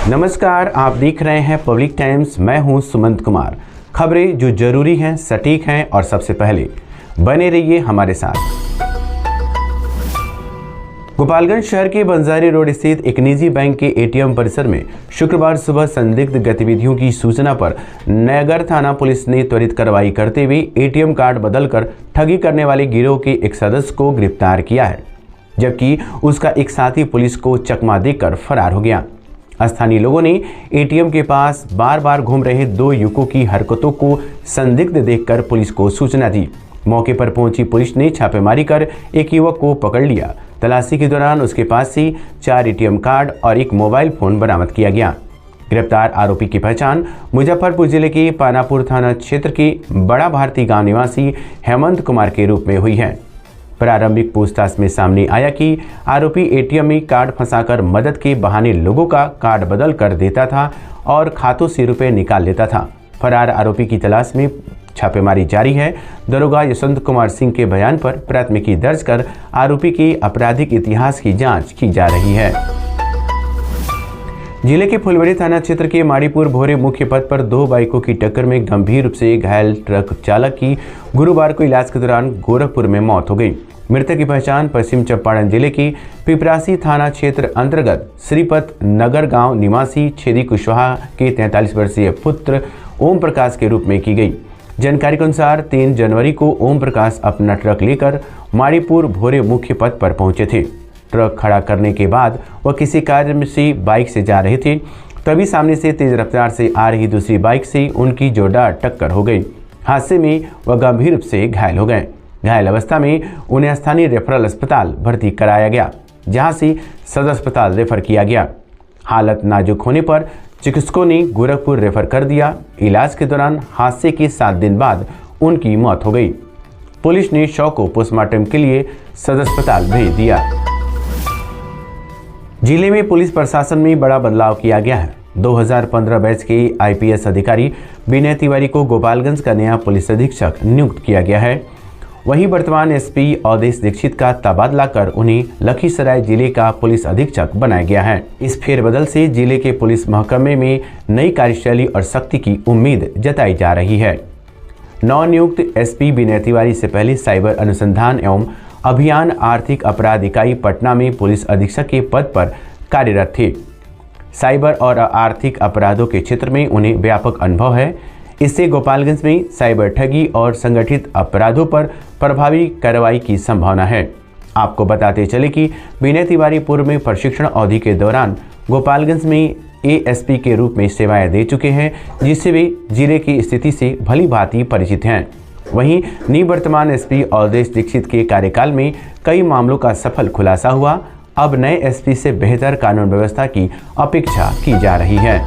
नमस्कार, आप देख रहे हैं पब्लिक टाइम्स। मैं हूं सुमंत कुमार। खबरें जो जरूरी हैं, सटीक हैं और सबसे पहले बने रहिए हमारे साथ। गोपालगंज शहर के बंजारी रोड स्थित एक निजी बैंक के एटीएम परिसर में शुक्रवार सुबह संदिग्ध गतिविधियों की सूचना पर नगर थाना पुलिस ने त्वरित कार्रवाई करते हुए एटीएम कार्ड बदलकर ठगी करने वाले गिरोह के एक सदस्य को गिरफ्तार किया है, जबकि उसका एक साथी पुलिस को चकमा देकर फरार हो गया। स्थानीय लोगों ने एटीएम के पास बार बार घूम रहे दो युवकों की हरकतों को संदिग्ध देखकर पुलिस को सूचना दी। मौके पर पहुंची पुलिस ने छापेमारी कर एक युवक को पकड़ लिया। तलाशी के दौरान उसके पास से 4 एटीएम कार्ड और एक मोबाइल फोन बरामद किया गया। गिरफ्तार आरोपी की पहचान मुजफ्फरपुर जिले के पानापुर थाना क्षेत्र के बड़ा भारती गांव निवासी हेमंत कुमार के रूप में हुई है। प्रारंभिक पूछताछ में सामने आया कि आरोपी एटीएम में कार्ड फंसाकर मदद के बहाने लोगों का कार्ड बदल कर देता था और खातों से रुपए निकाल लेता था। फरार आरोपी की तलाश में छापेमारी जारी है। दरोगा यशवंत कुमार सिंह के बयान पर प्राथमिकी दर्ज कर आरोपी के आपराधिक इतिहास की जांच की जा रही है। जिले के फुलवाड़ी थाना क्षेत्र के माड़ीपुर भोरे मुख्य पथ पर 2 बाइकों की टक्कर में गंभीर रूप से घायल ट्रक चालक की गुरुवार को इलाज के दौरान गोरखपुर में मौत हो गई। मृतक की पहचान पश्चिम चंपारण जिले की पिपरासी थाना क्षेत्र अंतर्गत श्रीपत नगर गांव निवासी छेदी कुशवाहा के 43 वर्षीय पुत्र ओम प्रकाश के रूप में की गई। जानकारी के अनुसार 3 जनवरी को ओम प्रकाश अपना ट्रक लेकर माड़ीपुर भोरे मुख्य पथ पर पहुंचे थे। ट्रक खड़ा करने के बाद वह किसी कार्य से बाइक से जा रहे थे, तभी सामने से तेज रफ्तार से आ रही दूसरी बाइक से उनकी जोरदार टक्कर हो गई। हादसे में वह गंभीर रूप से घायल हो गए। घायल अवस्था में उन्हें स्थानीय रेफरल अस्पताल भर्ती कराया गया, जहां से सदर अस्पताल रेफर किया गया। हालत नाजुक होने पर चिकित्सकों ने गोरखपुर रेफर कर दिया। इलाज के दौरान हादसे के 7 दिन बाद उनकी मौत हो गई। पुलिस ने शव को पोस्टमार्टम के लिए सदर अस्पताल भेज दिया। जिले में पुलिस प्रशासन में बड़ा बदलाव किया गया है। 2015 बैच के आईपीएस अधिकारी विनय तिवारी को गोपालगंज का नया पुलिस अधीक्षक नियुक्त किया गया है। वहीं वर्तमान एसपी अवधेश दीक्षित का तबादला कर उन्हें लखीसराय जिले का पुलिस अधीक्षक बनाया गया है। इस फेरबदल से जिले के पुलिस महकमे में नई कार्यशैली और शक्ति की उम्मीद जताई जा रही है। नवनियुक्त एसपी विनय तिवारी से पहले साइबर अनुसंधान एवं अभियान आर्थिक अपराध इकाई पटना में पुलिस अधीक्षक के पद पर कार्यरत थे। साइबर और आर्थिक अपराधों के क्षेत्र में उन्हें व्यापक अनुभव है। इससे गोपालगंज में साइबर ठगी और संगठित अपराधों पर प्रभावी कार्रवाई की संभावना है। आपको बताते चले कि विनय तिवारी पूर्व में प्रशिक्षण अवधि के दौरान गोपालगंज में एएसपी के रूप में सेवाएं दे चुके हैं, जिससे वे जिले की स्थिति से भली भांति परिचित हैं। वहीं निवर्तमान एसपी अवधेश दीक्षित के कार्यकाल में कई मामलों का सफल खुलासा हुआ। अब नए एसपी से बेहतर कानून व्यवस्था की अपेक्षा की जा रही है।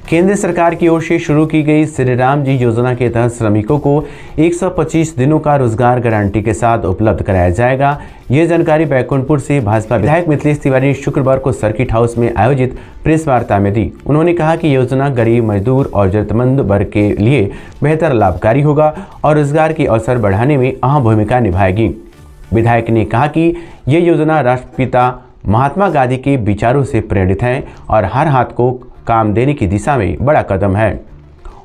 केंद्र सरकार की ओर से शुरू की गई श्री राम जी योजना के तहत श्रमिकों को 125 दिनों का रोजगार गारंटी के साथ उपलब्ध कराया जाएगा। ये जानकारी बैकुंठपुर से भाजपा विधायक मिथिलेश तिवारी ने शुक्रवार को सर्किट हाउस में आयोजित प्रेस वार्ता में दी। उन्होंने कहा कि योजना गरीब, मजदूर और जरूरतमंद वर्ग के लिए बेहतर लाभकारी होगा और रोजगार के अवसर बढ़ाने में अहम भूमिका निभाएगी। विधायक ने कहा कि ये योजना राष्ट्रपिता महात्मा गांधी के विचारों से प्रेरित है और हर हाथ को काम देने की दिशा में बड़ा कदम है।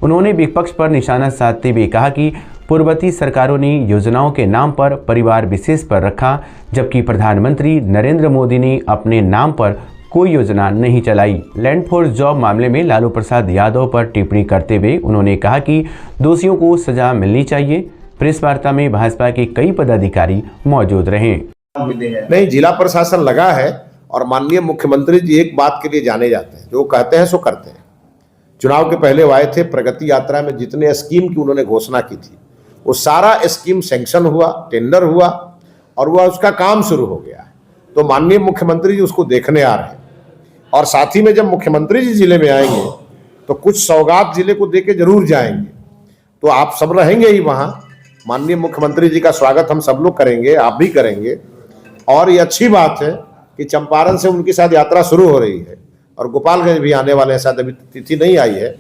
उन्होंने विपक्ष पर निशाना साधते हुए कहा कि पूर्ववर्ती सरकारों ने योजनाओं के नाम पर परिवार विशेष पर रखा, जबकि प्रधानमंत्री नरेंद्र मोदी ने अपने नाम पर कोई योजना नहीं चलाई। लैंड फॉर जॉब मामले में लालू प्रसाद यादव पर टिप्पणी करते हुए उन्होंने कहा कि दोषियों को सजा मिलनी चाहिए। प्रेस वार्ता में भाजपा के कई पदाधिकारी मौजूद रहे। नहीं, जिला प्रशासन लगा है और माननीय मुख्यमंत्री जी एक बात के लिए जाने जाते हैं, जो कहते हैं सो करते हैं। चुनाव के पहले वो आए थे, प्रगति यात्रा में जितने स्कीम की उन्होंने घोषणा की थी वो सारा स्कीम सैंक्शन हुआ, टेंडर हुआ और वह उसका काम शुरू हो गया है। तो माननीय मुख्यमंत्री जी उसको देखने आ रहे हैं और साथ ही में जब मुख्यमंत्री जी जिले में आएंगे तो कुछ सौगात जिले को देके जरूर जाएंगे। तो आप सब रहेंगे ही वहाँ। माननीय मुख्यमंत्री जी का स्वागत हम सब लोग करेंगे, आप भी करेंगे। और ये अच्छी बात है कि चंपारण से उनके साथ यात्रा शुरू हो रही है और गोपालगंज भी आने वाले हैं। साथ अभी तिथि नहीं आई है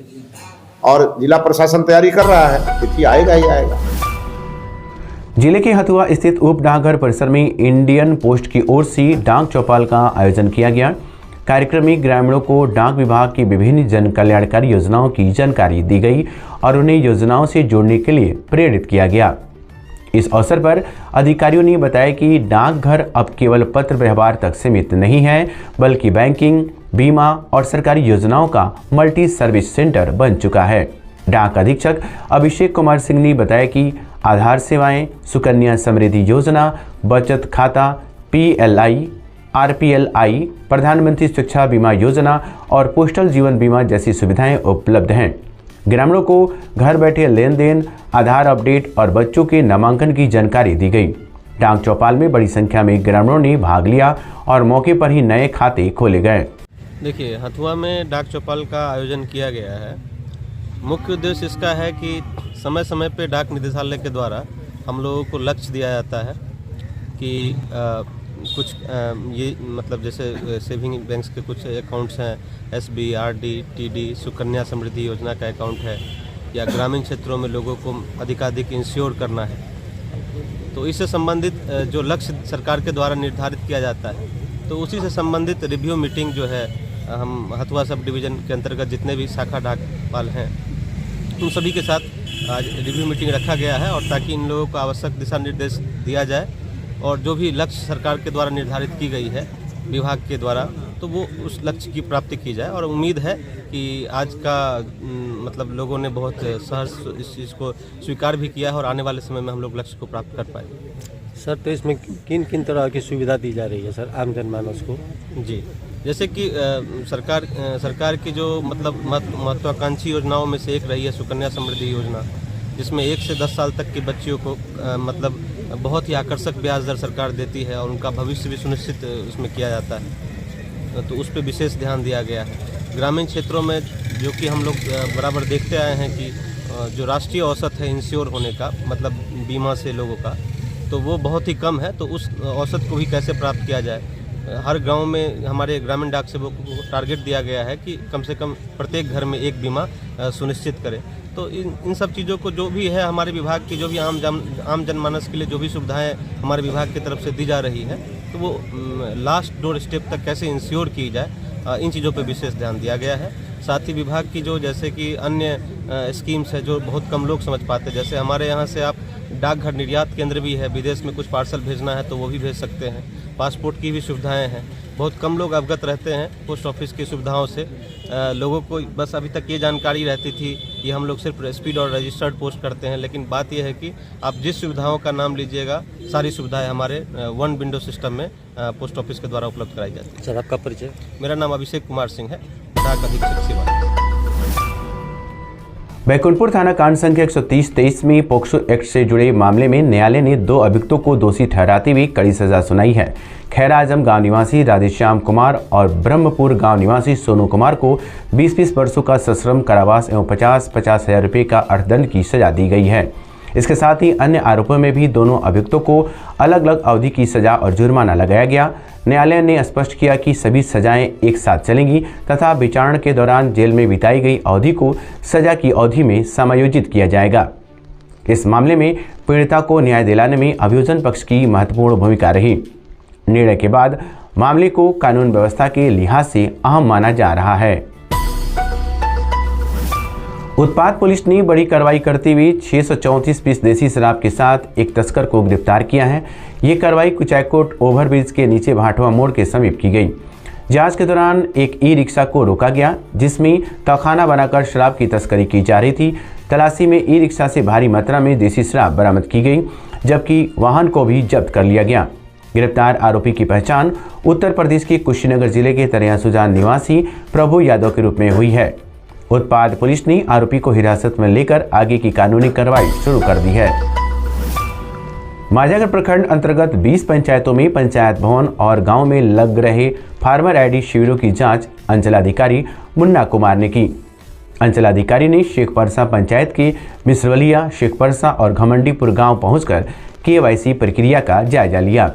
और जिला प्रशासन तैयारी कर रहा है, तिथि आएगा ही आएगा। जिले के हथुआ स्थित उप डाकघर परिसर में इंडियन पोस्ट की ओर से डाक चौपाल का आयोजन किया गया। कार्यक्रम में ग्रामीणों को डाक विभाग की विभिन्न जन कल्याणकारी योजनाओं की जानकारी दी गई और उन्हें योजनाओं से जोड़ने के लिए प्रेरित किया गया। इस अवसर पर अधिकारियों ने बताया कि डाकघर अब केवल पत्र व्यवहार तक सीमित नहीं है, बल्कि बैंकिंग, बीमा और सरकारी योजनाओं का मल्टी सर्विस सेंटर बन चुका है। डाक अधीक्षक अभिषेक कुमार सिंह ने बताया कि आधार सेवाएं, सुकन्या समृद्धि योजना, बचत खाता, PLI, RPLI, प्रधानमंत्री शिक्षा बीमा योजना और पोस्टल जीवन बीमा जैसी सुविधाएं उपलब्ध हैं। ग्रामीणों को घर बैठे लेन देन, आधार अपडेट और बच्चों के नामांकन की जानकारी दी गई। डाक चौपाल में बड़ी संख्या में ग्रामीणों ने भाग लिया और मौके पर ही नए खाते खोले गए। देखिए, हथुआ में डाक चौपाल का आयोजन किया गया है। मुख्य उद्देश्य इसका है कि समय समय पे डाक निदेशालय के द्वारा हम लोगों को लक्ष्य दिया जाता है कि कुछ ये मतलब जैसे सेविंग बैंक्स के कुछ अकाउंट्स हैं, SB, RD, TD, Sukanya Samriddhi योजना का अकाउंट है, या ग्रामीण क्षेत्रों में लोगों को अधिकाधिक इंश्योर करना है। तो इससे संबंधित जो लक्ष्य सरकार के द्वारा निर्धारित किया जाता है, तो उसी से संबंधित रिव्यू मीटिंग जो है हम हथुआ सब डिवीज़न के अंतर्गत जितने भी शाखा डाकपाल हैं उन सभी के साथ आज रिव्यू मीटिंग रखा गया है, और ताकि इन लोगों को आवश्यक दिशा निर्देश दिया जाए और जो भी लक्ष्य सरकार के द्वारा निर्धारित की गई है विभाग के द्वारा, तो वो उस लक्ष्य की प्राप्ति की जाए। और उम्मीद है कि आज का मतलब लोगों ने बहुत सहर्ष इस चीज़ को स्वीकार भी किया है और आने वाले समय में हम लोग लक्ष्य को प्राप्त कर पाएंगे। सर, तो इसमें किन किन तरह की सुविधा दी जा रही है सर आम जनमानस को? जी, जैसे कि सरकार की जो मतलब महत्वाकांक्षी योजनाओं में से एक रही है सुकन्या समृद्धि योजना, जिसमें 1 से 10 साल तक के बच्चियों को मतलब बहुत ही आकर्षक ब्याज दर सरकार देती है और उनका भविष्य भी सुनिश्चित उसमें किया जाता है, तो उस पर विशेष ध्यान दिया गया है। ग्रामीण क्षेत्रों में जो कि हम लोग बराबर देखते आए हैं कि जो राष्ट्रीय औसत है इंश्योर होने का, मतलब बीमा से लोगों का, तो वो बहुत ही कम है। तो उस औसत को भी कैसे प्राप्त किया जाए, हर गांव में हमारे ग्रामीण डाक सेवकों को टारगेट दिया गया है कि कम से कम प्रत्येक घर में एक बीमा सुनिश्चित करें। तो इन सब चीज़ों को जो भी है हमारे विभाग की जो भी आम जनमानस के लिए जो भी सुविधाएं हमारे विभाग की तरफ से दी जा रही है, तो वो लास्ट डोर स्टेप तक कैसे इंश्योर की जाए, इन चीज़ों पर विशेष ध्यान दिया गया है। साथ ही विभाग की जो जैसे कि अन्य स्कीम्स है जो बहुत कम लोग समझ पाते हैं, जैसे हमारे यहाँ से आप डाकघर निर्यात केंद्र भी है, विदेश में कुछ पार्सल भेजना है तो वो भी भेज सकते हैं। पासपोर्ट की भी सुविधाएं हैं, बहुत कम लोग अवगत रहते हैं पोस्ट ऑफिस की सुविधाओं से। लोगों को बस अभी तक ये जानकारी रहती थी कि हम लोग सिर्फ स्पीड और रजिस्टर्ड पोस्ट करते हैं, लेकिन बात यह है कि आप जिस सुविधाओं का नाम लीजिएगा सारी सुविधाएं हमारे वन विंडो सिस्टम में पोस्ट ऑफिस के द्वारा उपलब्ध कराई जाती है। सर, आपका परिचय? मेरा नाम अभिषेक कुमार सिंह है, डाक अधीक्षक सेवा। बैकुंठपुर थाना कांड संख्या 130-23 में पोक्सो एक्ट से जुड़े मामले में न्यायालय ने 2 अभियुक्तों को दोषी ठहराते हुए कड़ी सजा सुनाई है। खैरा आजम गांव निवासी राधेश्याम कुमार और ब्रह्मपुर गांव निवासी सोनू कुमार को 20-20 वर्षों का सश्रम कारावास एवं 50-50 हज़ार रुपये का अर्थदंड की सजा दी गई है। इसके साथ ही अन्य आरोपों में भी दोनों अभियुक्तों को अलग अलग अवधि की सजा और जुर्माना लगाया गया। न्यायालय ने स्पष्ट किया कि सभी सजाएं एक साथ चलेंगी तथा विचारण के दौरान जेल में बिताई गई अवधि को सजा की अवधि में समायोजित किया जाएगा। इस मामले में पीड़िता को न्याय दिलाने में अभियोजन पक्ष की महत्वपूर्ण भूमिका रही। निर्णय के बाद मामले को कानून व्यवस्था के लिहाज से अहम माना जा रहा है। उत्पाद पुलिस ने बड़ी कार्रवाई करते हुए 634 पीस देसी शराब के साथ एक तस्कर को गिरफ्तार किया है। ये कार्रवाई कुचायकोट ओवरब्रिज के नीचे भाटवा मोड़ के समीप की गई। जांच के दौरान एक ई-रिक्शा को रोका गया जिसमें तहखाना बनाकर शराब की तस्करी की जा रही थी। तलाशी में ई-रिक्शा से भारी मात्रा में देसी शराब बरामद की गई, जबकि वाहन को भी जब्त कर लिया गया। गिरफ्तार आरोपी की पहचान उत्तर प्रदेश के कुशीनगर जिले के तरिया सुजान निवासी प्रभु यादव के रूप में हुई है। उत्पाद पुलिस ने आरोपी को हिरासत में लेकर आगे की कानूनी कार्रवाई शुरू कर दी है। माझागर प्रखंड अंतर्गत 20 पंचायतों में पंचायत भवन और गांव में लग रहे फार्मर आईडी शिविरों की जांच अंचलाधिकारी मुन्ना कुमार ने की। अंचलाधिकारी ने शेखपरसा पंचायत के मिसरवलिया, शेखपरसा और घमंडीपुर गांव पहुंचकर KYC प्रक्रिया का जायजा लिया।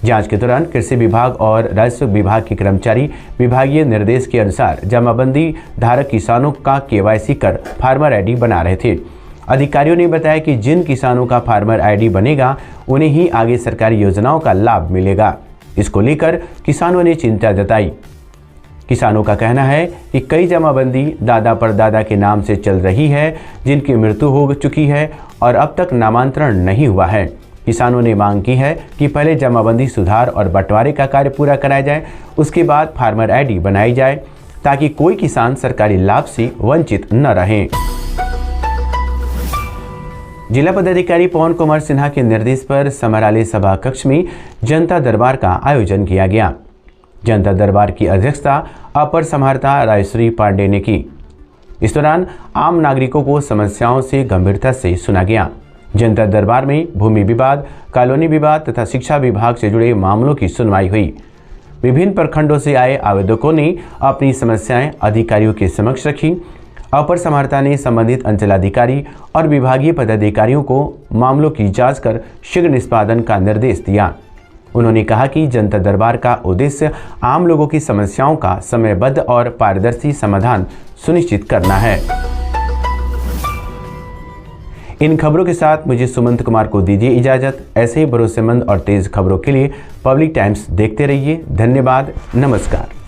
जांच के दौरान कृषि विभाग और राजस्व विभाग के कर्मचारी विभागीय निर्देश के अनुसार जमाबंदी धारक किसानों का KYC कर फार्मर आईडी बना रहे थे। अधिकारियों ने बताया कि जिन किसानों का फार्मर आईडी बनेगा उन्हें ही आगे सरकारी योजनाओं का लाभ मिलेगा। इसको लेकर किसानों ने चिंता जताई। किसानों का कहना है कि कई जमाबंदी दादा परदादा के नाम से चल रही है, जिनकी मृत्यु हो चुकी है और अब तक नामांतरण नहीं हुआ है। किसानों ने मांग की है कि पहले जमाबंदी सुधार और बंटवारे का कार्य पूरा कराया जाए, उसके बाद फार्मर आईडी बनाई जाए ताकि कोई किसान सरकारी लाभ से वंचित न रहे। जिला पदाधिकारी पवन कुमार सिन्हा के निर्देश पर समराली सभा कक्ष में जनता दरबार का आयोजन किया गया। जनता दरबार की अध्यक्षता अपर समाहर्ता रायश्री पांडे ने की। इस दौरान आम नागरिकों को समस्याओं से गंभीरता से सुना गया। जनता दरबार में भूमि विवाद, कॉलोनी विवाद तथा शिक्षा विभाग से जुड़े मामलों की सुनवाई हुई। विभिन्न प्रखंडों से आए आवेदकों ने अपनी समस्याएं अधिकारियों के समक्ष रखी। अपर समाहर्ता ने संबंधित अंचलाधिकारी और विभागीय पदाधिकारियों को मामलों की जांच कर शीघ्र निष्पादन का निर्देश दिया। उन्होंने कहा कि जनता दरबार का उद्देश्य आम लोगों की समस्याओं का समयबद्ध और पारदर्शी समाधान सुनिश्चित करना है। इन खबरों के साथ मुझे सुमंत कुमार को दीजिए इजाजत। ऐसे ही भरोसेमंद और तेज खबरों के लिए पब्लिक टाइम्स देखते रहिए। धन्यवाद, नमस्कार।